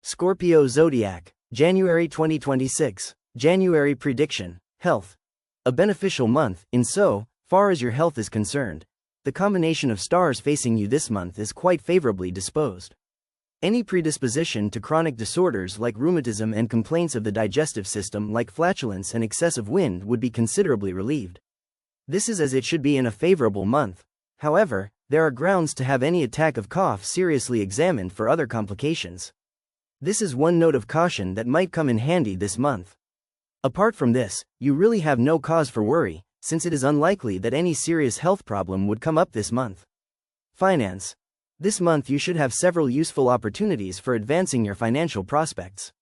Scorpio Zodiac, January 2026. January prediction. Health. A beneficial month, in so far as your health is concerned. The combination of stars facing you this month is quite favorably disposed. Any predisposition to chronic disorders like rheumatism and complaints of the digestive system like flatulence and excessive wind would be considerably relieved. This is as it should be in a favorable month. However, there are grounds to have any attack of cough seriously examined for other complications. This is one note of caution that might come in handy this month. Apart from this, you really have no cause for worry, since it is unlikely that any serious health problem would come up this month. Finance. This month you should have several useful opportunities for advancing your financial prospects.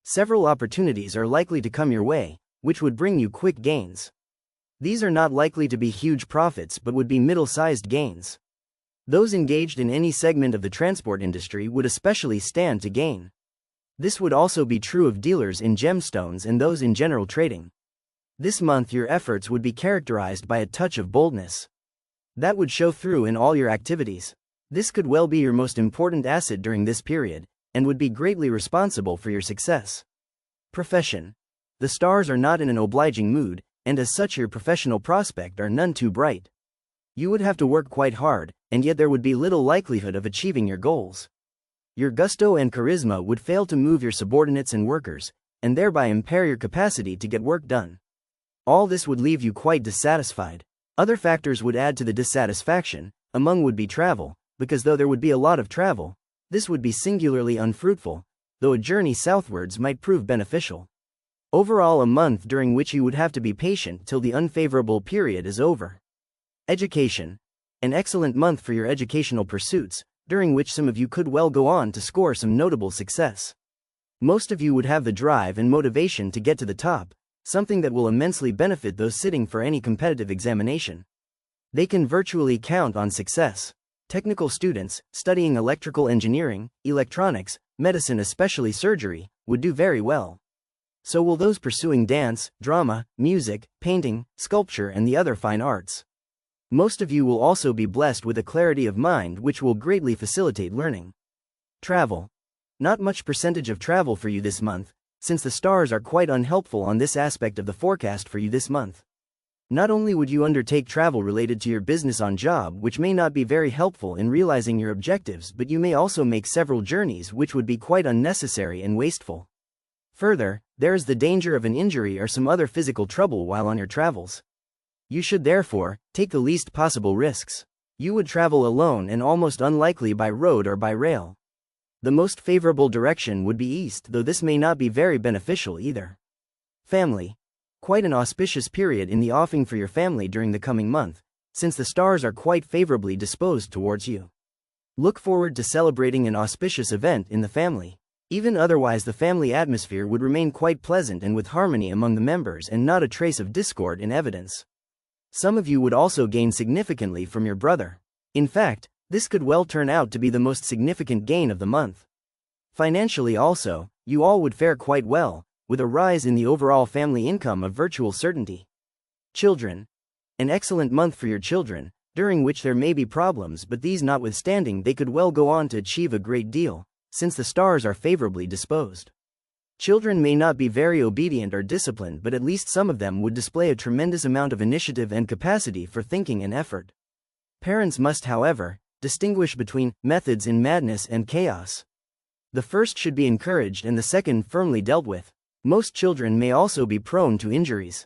Several opportunities are likely to come your way, which would bring you quick gains. These are not likely to be huge profits but would be middle-sized gains. Those engaged in any segment of the transport industry would especially stand to gain. This would also be true of dealers in gemstones and those in general trading. This month your efforts would be characterized by a touch of boldness. That would show through in all your activities. This could well be your most important asset during this period, and would be greatly responsible for your success. Profession. The stars are not in an obliging mood, and as such your professional prospects are none too bright. You would have to work quite hard, and yet there would be little likelihood of achieving your goals. Your gusto and charisma would fail to move your subordinates and workers, and thereby impair your capacity to get work done. All this would leave you quite dissatisfied. Other factors would add to the dissatisfaction, among would be travel, because though there would be a lot of travel, this would be singularly unfruitful, though a journey southwards might prove beneficial. Overall, a month during which you would have to be patient till the unfavorable period is over. Education. An excellent month for your educational pursuits, during which some of you could well go on to score some notable success. Most of you would have the drive and motivation to get to the top, something that will immensely benefit those sitting for any competitive examination. They can virtually count on success. Technical students, studying electrical engineering, electronics, medicine, especially surgery, would do very well. So will those pursuing dance, drama, music, painting, sculpture and the other fine arts. Most of you will also be blessed with a clarity of mind which will greatly facilitate learning. Travel. Not much percentage of travel for you this month, since the stars are quite unhelpful on this aspect of the forecast for you this month. Not only would you undertake travel related to your business on job, which may not be very helpful in realizing your objectives, but you may also make several journeys which would be quite unnecessary and wasteful. Further, there is the danger of an injury or some other physical trouble while on your travels. You should therefore take the least possible risks. You would travel alone and almost unlikely by road or by rail. The most favorable direction would be east, though this may not be very beneficial either. Family. Quite an auspicious period in the offing for your family during the coming month, since the stars are quite favorably disposed towards you. Look forward to celebrating an auspicious event in the family. Even otherwise, the family atmosphere would remain quite pleasant and with harmony among the members and not a trace of discord in evidence. Some of you would also gain significantly from your brother. In fact, this could well turn out to be the most significant gain of the month. Financially also, you all would fare quite well, with a rise in the overall family income of virtual certainty. Children. An excellent month for your children, during which there may be problems, but these notwithstanding they could well go on to achieve a great deal, since the stars are favorably disposed. Children may not be very obedient or disciplined, but at least some of them would display a tremendous amount of initiative and capacity for thinking and effort. Parents must, however, distinguish between methods in madness and chaos. The first should be encouraged and the second firmly dealt with. Most children may also be prone to injuries.